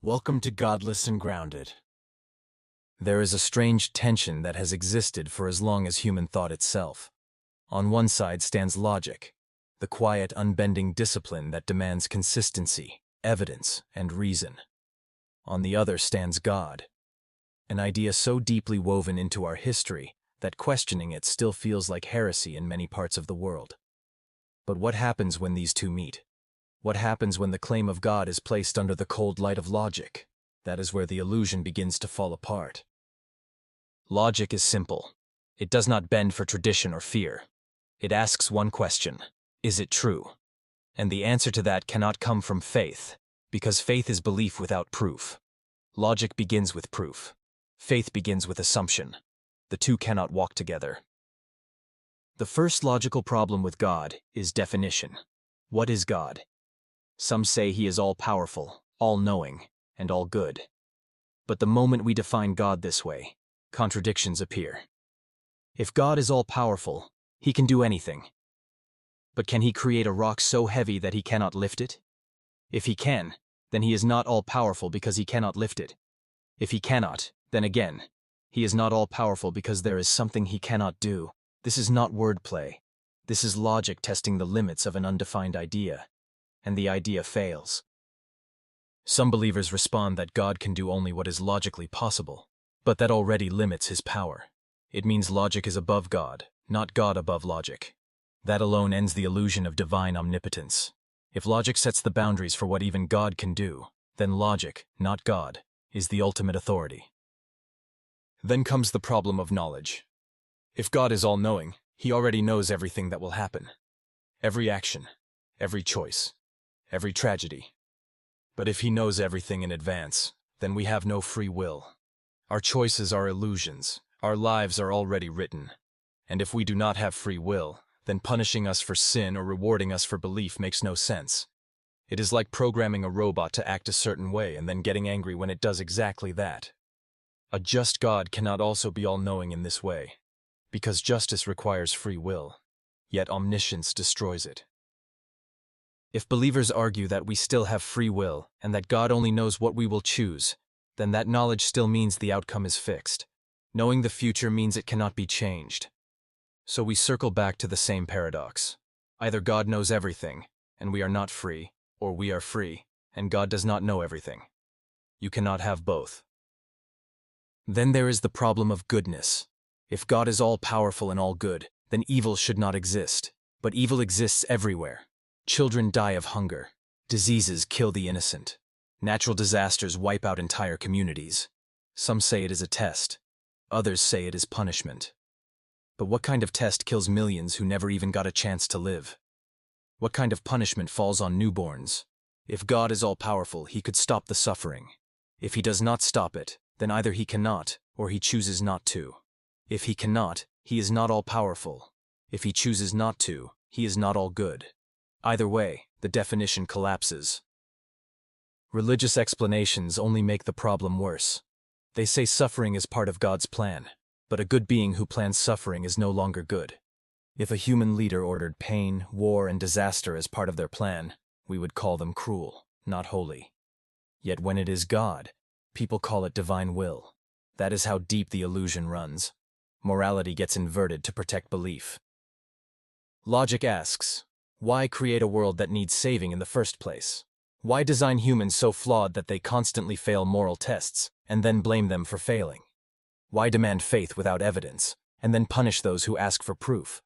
Welcome to Godless and Grounded. There is a strange tension that has existed for as long as human thought itself. On one side stands logic, the quiet, unbending discipline that demands consistency, evidence, and reason. On the other stands God, an idea so deeply woven into our history that questioning it still feels like heresy in many parts of the world. But what happens when these two meet? What happens when the claim of God is placed under the cold light of logic? That is where the illusion begins to fall apart. Logic is simple. It does not bend for tradition or fear. It asks one question: is it true? And the answer to that cannot come from faith, because faith is belief without proof. Logic begins with proof. Faith begins with assumption. The two cannot walk together. The first logical problem with God is definition. What is God? Some say he is all-powerful, all-knowing, and all-good. But the moment we define God this way, contradictions appear. If God is all-powerful, he can do anything. But can he create a rock so heavy that he cannot lift it? If he can, then he is not all-powerful because he cannot lift it. If he cannot, then again, he is not all-powerful because there is something he cannot do. This is not wordplay. This is logic testing the limits of an undefined idea. And the idea fails. Some believers respond that God can do only what is logically possible, but that already limits his power. It means logic is above God, not God above logic. That alone ends the illusion of divine omnipotence. If logic sets the boundaries for what even God can do, then logic, not God, is the ultimate authority. Then comes the problem of knowledge. If God is all-knowing, he already knows everything that will happen. Every action, every choice, every tragedy. But if he knows everything in advance, then we have no free will. Our choices are illusions. Our lives are already written. And if we do not have free will, then punishing us for sin or rewarding us for belief makes no sense. It is like programming a robot to act a certain way and then getting angry when it does exactly that. A just God cannot also be all-knowing in this way, because justice requires free will, yet omniscience destroys it. If believers argue that we still have free will and that God only knows what we will choose, then that knowledge still means the outcome is fixed. Knowing the future means it cannot be changed. So we circle back to the same paradox. Either God knows everything, and we are not free, or we are free, and God does not know everything. You cannot have both. Then there is the problem of goodness. If God is all-powerful and all-good, then evil should not exist. But evil exists everywhere. Children die of hunger. Diseases kill the innocent. Natural disasters wipe out entire communities. Some say it is a test. Others say it is punishment. But what kind of test kills millions who never even got a chance to live? What kind of punishment falls on newborns? If God is all-powerful, he could stop the suffering. If he does not stop it, then either he cannot, or he chooses not to. If he cannot, he is not all-powerful. If he chooses not to, he is not all-good. Either way, the definition collapses. Religious explanations only make the problem worse. They say suffering is part of God's plan, but a good being who plans suffering is no longer good. If a human leader ordered pain, war, and disaster as part of their plan, we would call them cruel, not holy. Yet when it is God, people call it divine will. That is how deep the illusion runs. Morality gets inverted to protect belief. Logic asks, why create a world that needs saving in the first place? Why design humans so flawed that they constantly fail moral tests, and then blame them for failing? Why demand faith without evidence, and then punish those who ask for proof?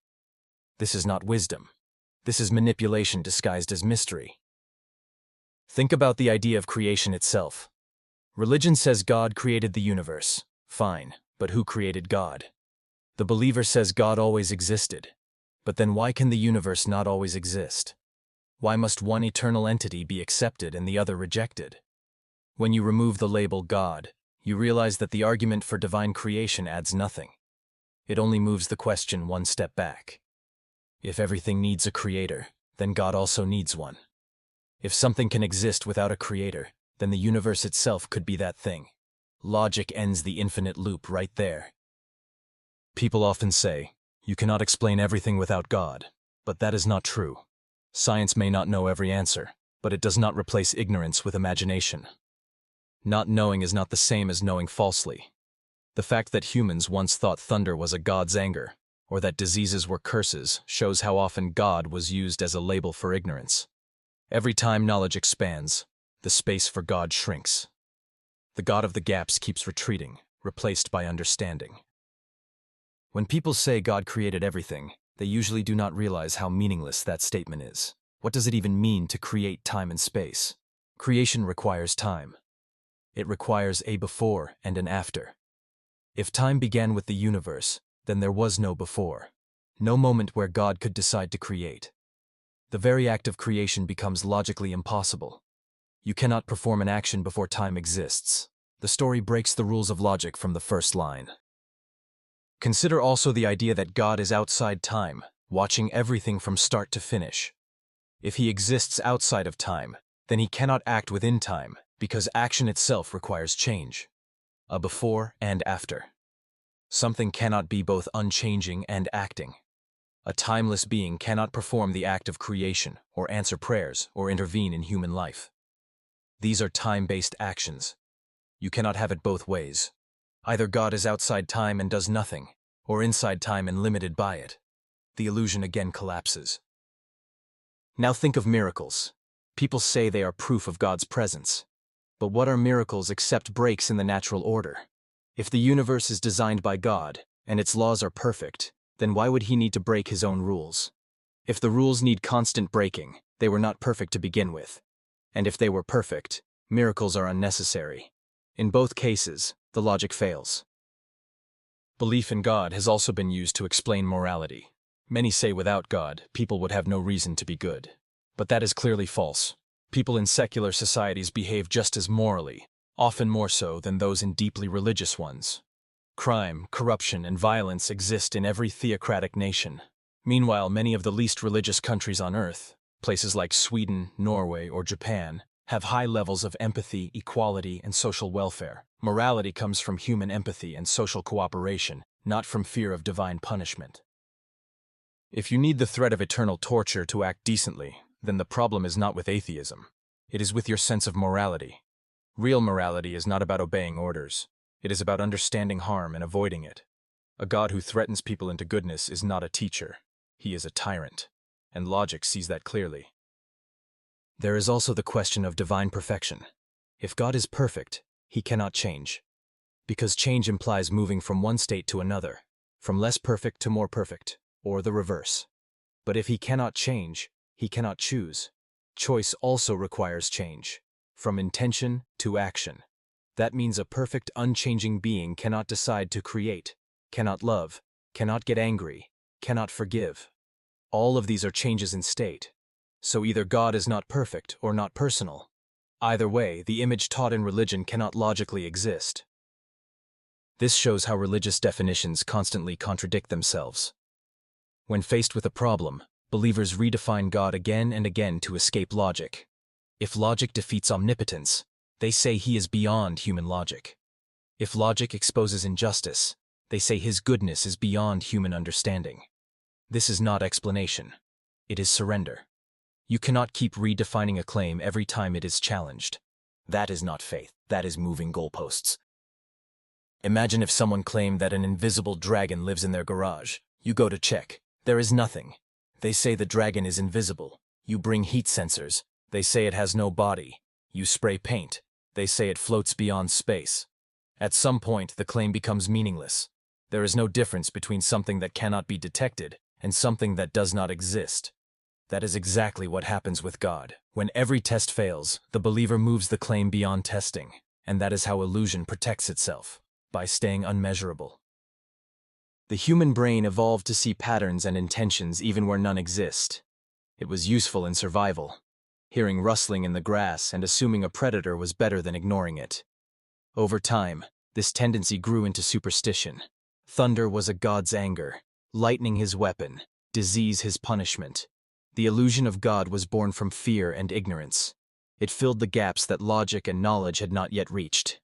This is not wisdom. This is manipulation disguised as mystery. Think about the idea of creation itself. Religion says God created the universe. Fine, but who created God? The believer says God always existed. But then why can the universe not always exist? Why must one eternal entity be accepted and the other rejected? When you remove the label God, you realize that the argument for divine creation adds nothing. It only moves the question one step back. If everything needs a creator, then God also needs one. If something can exist without a creator, then the universe itself could be that thing. Logic ends the infinite loop right there. People often say, you cannot explain everything without God, but that is not true. Science may not know every answer, but it does not replace ignorance with imagination. Not knowing is not the same as knowing falsely. The fact that humans once thought thunder was a god's anger, or that diseases were curses, shows how often God was used as a label for ignorance. Every time knowledge expands, the space for God shrinks. The God of the gaps keeps retreating, replaced by understanding. When people say God created everything, they usually do not realize how meaningless that statement is. What does it even mean to create time and space? Creation requires time. It requires a before and an after. If time began with the universe, then there was no before. No moment where God could decide to create. The very act of creation becomes logically impossible. You cannot perform an action before time exists. The story breaks the rules of logic from the first line. Consider also the idea that God is outside time, watching everything from start to finish. If he exists outside of time, then he cannot act within time, because action itself requires change. A before and after. Something cannot be both unchanging and acting. A timeless being cannot perform the act of creation, or answer prayers, or intervene in human life. These are time-based actions. You cannot have it both ways. Either God is outside time and does nothing, or inside time and limited by it. The illusion again collapses. Now think of miracles. People say they are proof of God's presence. But what are miracles except breaks in the natural order? If the universe is designed by God, and its laws are perfect, then why would he need to break his own rules? If the rules need constant breaking, they were not perfect to begin with. And if they were perfect, miracles are unnecessary. In both cases, the logic fails. Belief in God has also been used to explain morality. Many say without God, people would have no reason to be good. But that is clearly false. People in secular societies behave just as morally, often more so than those in deeply religious ones. Crime, corruption, and violence exist in every theocratic nation. Meanwhile, many of the least religious countries on Earth, places like Sweden, Norway, or Japan, have high levels of empathy, equality, and social welfare. Morality comes from human empathy and social cooperation, not from fear of divine punishment. If you need the threat of eternal torture to act decently, then the problem is not with atheism. It is with your sense of morality. Real morality is not about obeying orders. It is about understanding harm and avoiding it. A God who threatens people into goodness is not a teacher. He is a tyrant. And logic sees that clearly. There is also the question of divine perfection. If God is perfect, he cannot change. Because change implies moving from one state to another, from less perfect to more perfect, or the reverse. But if he cannot change, he cannot choose. Choice also requires change, from intention to action. That means a perfect, unchanging being cannot decide to create, cannot love, cannot get angry, cannot forgive. All of these are changes in state. So either God is not perfect or not personal. Either way, the image taught in religion cannot logically exist. This shows how religious definitions constantly contradict themselves. When faced with a problem, believers redefine God again and again to escape logic. If logic defeats omnipotence, they say he is beyond human logic. If logic exposes injustice, they say his goodness is beyond human understanding. This is not explanation. It is surrender. You cannot keep redefining a claim every time it is challenged. That is not faith. That is moving goalposts. Imagine if someone claimed that an invisible dragon lives in their garage. You go to check. There is nothing. They say the dragon is invisible. You bring heat sensors. They say it has no body. You spray paint. They say it floats beyond space. At some point, the claim becomes meaningless. There is no difference between something that cannot be detected and something that does not exist. That is exactly what happens with God. When every test fails, the believer moves the claim beyond testing, and that is how illusion protects itself, by staying unmeasurable. The human brain evolved to see patterns and intentions even where none exist. It was useful in survival. Hearing rustling in the grass and assuming a predator was better than ignoring it. Over time, this tendency grew into superstition. Thunder was a god's anger, lightning his weapon, disease his punishment. The illusion of God was born from fear and ignorance. It filled the gaps that logic and knowledge had not yet reached.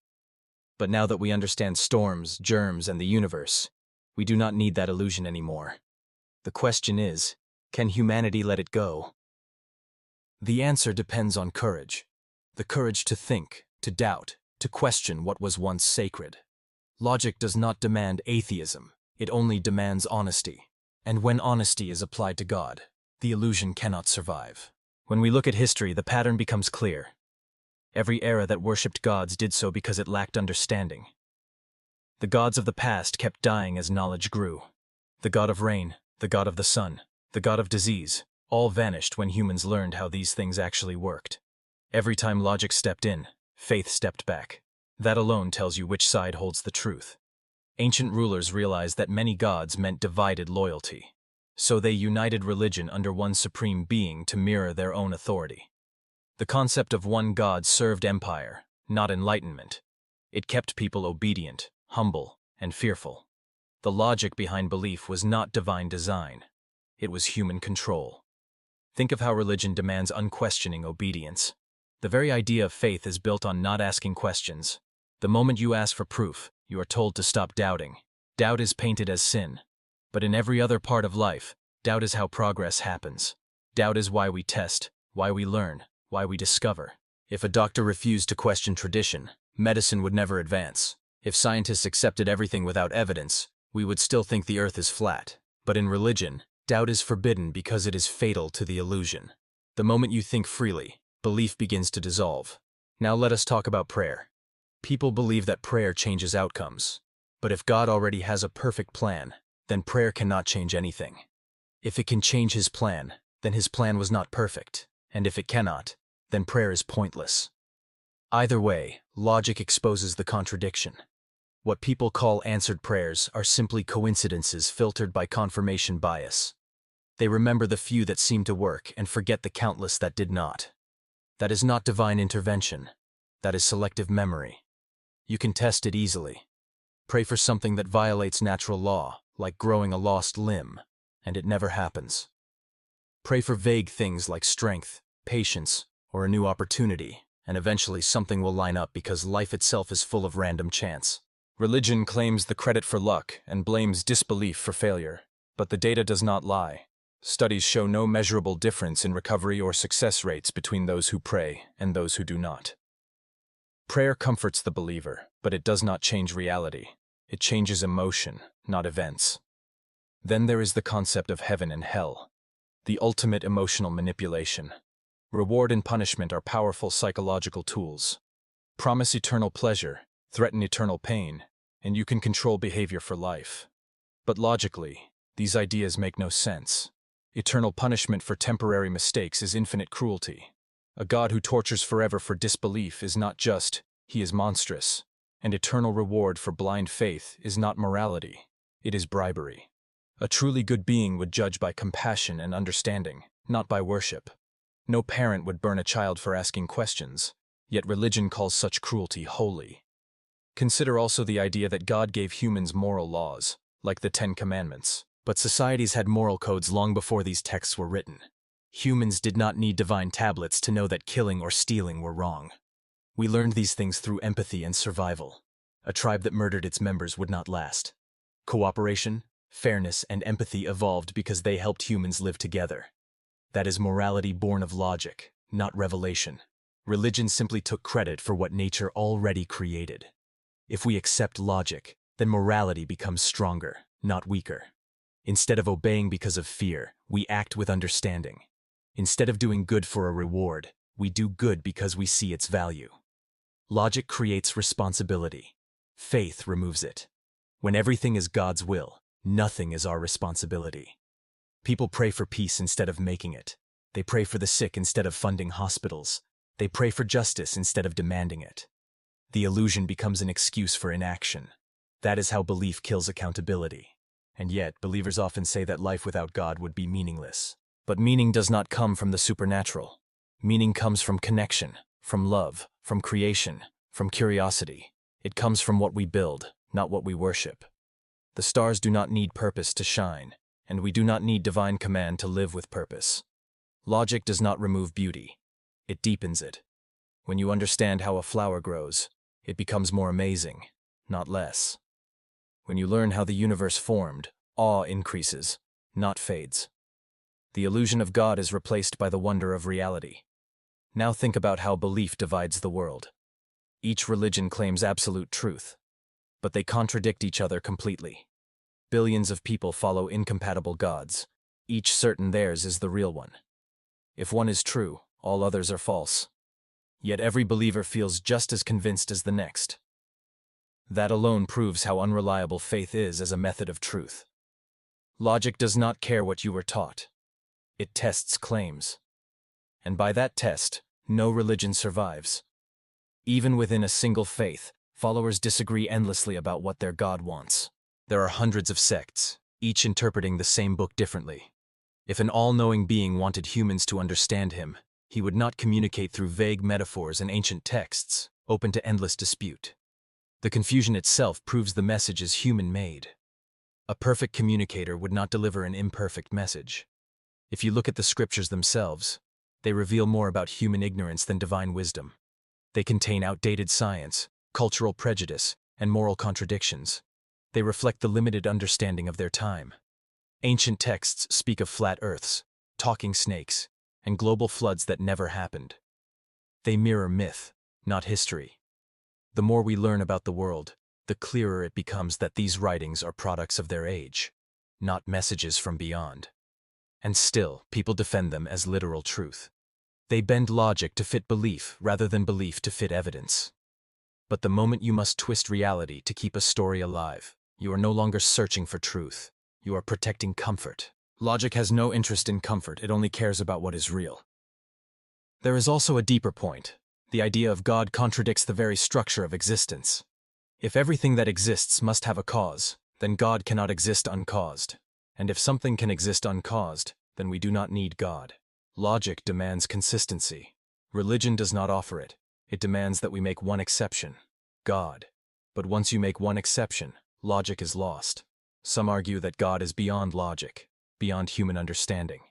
But now that we understand storms, germs, and the universe, we do not need that illusion anymore. The question is, can humanity let it go? The answer depends on courage. The courage to think, to doubt, to question what was once sacred. Logic does not demand atheism, it only demands honesty. And when honesty is applied to God, the illusion cannot survive. When we look at history, the pattern becomes clear. Every era that worshipped gods did so because it lacked understanding. The gods of the past kept dying as knowledge grew. The god of rain, the god of the sun, the god of disease, all vanished when humans learned how these things actually worked. Every time logic stepped in, faith stepped back. That alone tells you which side holds the truth. Ancient rulers realized that many gods meant divided loyalty. So they united religion under one supreme being to mirror their own authority. The concept of one God served empire, not enlightenment. It kept people obedient, humble, and fearful. The logic behind belief was not divine design. It was human control. Think of how religion demands unquestioning obedience. The very idea of faith is built on not asking questions. The moment you ask for proof, you are told to stop doubting. Doubt is painted as sin. But in every other part of life, doubt is how progress happens. Doubt is why we test, why we learn, why we discover. If a doctor refused to question tradition, medicine would never advance. If scientists accepted everything without evidence, we would still think the earth is flat. But in religion, doubt is forbidden because it is fatal to the illusion. The moment you think freely, belief begins to dissolve. Now let us talk about prayer. People believe that prayer changes outcomes. But if God already has a perfect plan, then prayer cannot change anything. If it can change his plan, then his plan was not perfect. And if it cannot, then prayer is pointless. Either way, logic exposes the contradiction. What people call answered prayers are simply coincidences filtered by confirmation bias. They remember the few that seemed to work and forget the countless that did not. That is not divine intervention. That is selective memory. You can test it easily. Pray for something that violates natural law, like growing a lost limb, and it never happens. Pray for vague things like strength, patience, or a new opportunity, and eventually something will line up because life itself is full of random chance. Religion claims the credit for luck and blames disbelief for failure, but the data does not lie. Studies show no measurable difference in recovery or success rates between those who pray and those who do not. Prayer comforts the believer, but it does not change reality. It changes emotion, not events. Then there is the concept of heaven and hell, the ultimate emotional manipulation. Reward and punishment are powerful psychological tools. Promise eternal pleasure, threaten eternal pain, and you can control behavior for life. But logically, these ideas make no sense. Eternal punishment for temporary mistakes is infinite cruelty. A God who tortures forever for disbelief is not just, he is monstrous. And eternal reward for blind faith is not morality, it is bribery. A truly good being would judge by compassion and understanding, not by worship. No parent would burn a child for asking questions, yet religion calls such cruelty holy. Consider also the idea that God gave humans moral laws, like the Ten Commandments. But societies had moral codes long before these texts were written. Humans did not need divine tablets to know that killing or stealing were wrong. We learned these things through empathy and survival. A tribe that murdered its members would not last. Cooperation, fairness, and empathy evolved because they helped humans live together. That is morality born of logic, not revelation. Religion simply took credit for what nature already created. If we accept logic, then morality becomes stronger, not weaker. Instead of obeying because of fear, we act with understanding. Instead of doing good for a reward, we do good because we see its value. Logic creates responsibility. Faith removes it. When everything is God's will, nothing is our responsibility. People pray for peace instead of making it. They pray for the sick instead of funding hospitals. They pray for justice instead of demanding it. The illusion becomes an excuse for inaction. That is how belief kills accountability. And yet, believers often say that life without God would be meaningless. But meaning does not come from the supernatural. Meaning comes from connection, from love, from creation, from curiosity. It comes from what we build, not what we worship. The stars do not need purpose to shine, and we do not need divine command to live with purpose. Logic does not remove beauty. It deepens it. When you understand how a flower grows, it becomes more amazing, not less. When you learn how the universe formed, awe increases, not fades. The illusion of God is replaced by the wonder of reality. Now think about how belief divides the world. Each religion claims absolute truth, but they contradict each other completely. Billions of people follow incompatible gods, each certain theirs is the real one. If one is true, all others are false. Yet every believer feels just as convinced as the next. That alone proves how unreliable faith is as a method of truth. Logic does not care what you were taught. It tests claims. And by that test, no religion survives. Even within a single faith, followers disagree endlessly about what their God wants. There are hundreds of sects, each interpreting the same book differently. If an all-knowing being wanted humans to understand him, he would not communicate through vague metaphors and ancient texts, open to endless dispute. The confusion itself proves the message is human-made. A perfect communicator would not deliver an imperfect message. If you look at the scriptures themselves, they reveal more about human ignorance than divine wisdom. They contain outdated science, cultural prejudice, and moral contradictions. They reflect the limited understanding of their time. Ancient texts speak of flat earths, talking snakes, and global floods that never happened. They mirror myth, not history. The more we learn about the world, the clearer it becomes that these writings are products of their age, not messages from beyond. And still, people defend them as literal truth. They bend logic to fit belief rather than belief to fit evidence. But the moment you must twist reality to keep a story alive, you are no longer searching for truth. You are protecting comfort. Logic has no interest in comfort, it only cares about what is real. There is also a deeper point. The idea of God contradicts the very structure of existence. If everything that exists must have a cause, then God cannot exist uncaused. And if something can exist uncaused, then we do not need God. Logic demands consistency. Religion does not offer it. It demands that we make one exception: God. But once you make one exception, logic is lost. Some argue that God is beyond logic, beyond human understanding.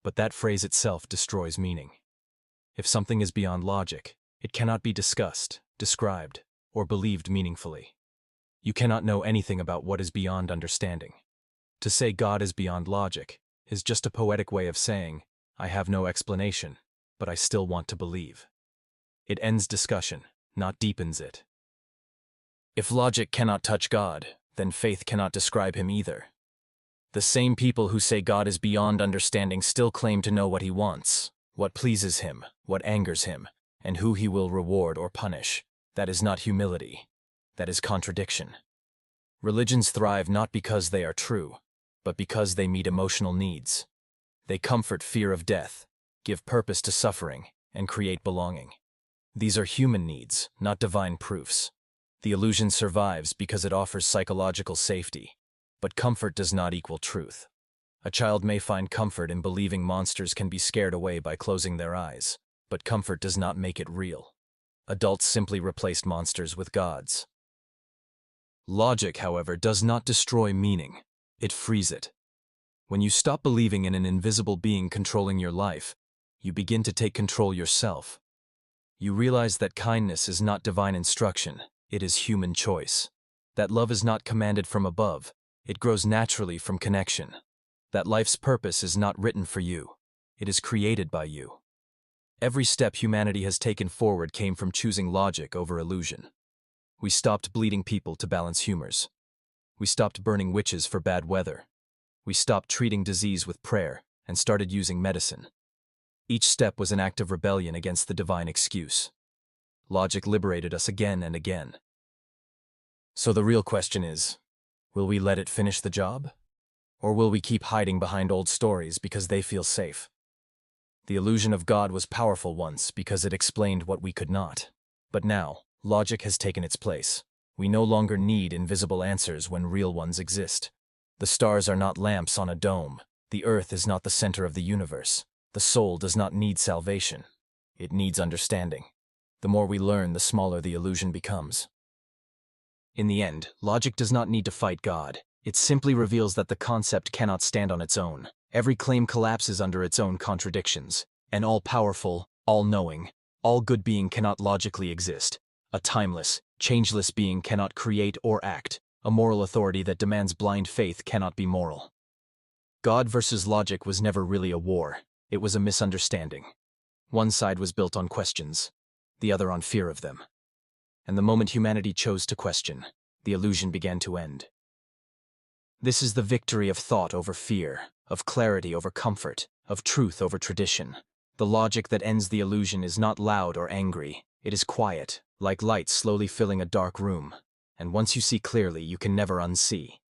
But that phrase itself destroys meaning. If something is beyond logic, it cannot be discussed, described, or believed meaningfully. You cannot know anything about what is beyond understanding. To say God is beyond logic is just a poetic way of saying, I have no explanation, but I still want to believe. It ends discussion, not deepens it. If logic cannot touch God, then faith cannot describe him either. The same people who say God is beyond understanding still claim to know what he wants, what pleases him, what angers him, and who he will reward or punish. That is not humility. That is contradiction. Religions thrive not because they are true, but because they meet emotional needs. They comfort fear of death, give purpose to suffering, and create belonging. These are human needs, not divine proofs. The illusion survives because it offers psychological safety, but comfort does not equal truth. A child may find comfort in believing monsters can be scared away by closing their eyes, but comfort does not make it real. Adults simply replaced monsters with gods. Logic, however, does not destroy meaning. It frees it. When you stop believing in an invisible being controlling your life, you begin to take control yourself. You realize that kindness is not divine instruction, it is human choice. That love is not commanded from above, it grows naturally from connection. That life's purpose is not written for you, it is created by you. Every step humanity has taken forward came from choosing logic over illusion. We stopped bleeding people to balance humors. We stopped burning witches for bad weather. We stopped treating disease with prayer and started using medicine. Each step was an act of rebellion against the divine excuse. Logic liberated us again and again. So the real question is, will we let it finish the job? Or will we keep hiding behind old stories because they feel safe? The illusion of God was powerful once because it explained what we could not. But now, logic has taken its place. We no longer need invisible answers when real ones exist. The stars are not lamps on a dome. The earth is not the center of the universe. The soul does not need salvation. It needs understanding. The more we learn, the smaller the illusion becomes. In the end, logic does not need to fight God. It simply reveals that the concept cannot stand on its own. Every claim collapses under its own contradictions. An all-powerful, all-knowing, all-good being cannot logically exist. A timeless, changeless being cannot create or act. A moral authority that demands blind faith cannot be moral. God versus logic was never really a war. It was a misunderstanding. One side was built on questions, the other on fear of them. and the moment humanity chose to question, the illusion began to end. This is the victory of thought over fear, of clarity over comfort, of truth over tradition. The logic that ends the illusion is not loud or angry. It is quiet, like light slowly filling a dark room. And once you see clearly, you can never unsee.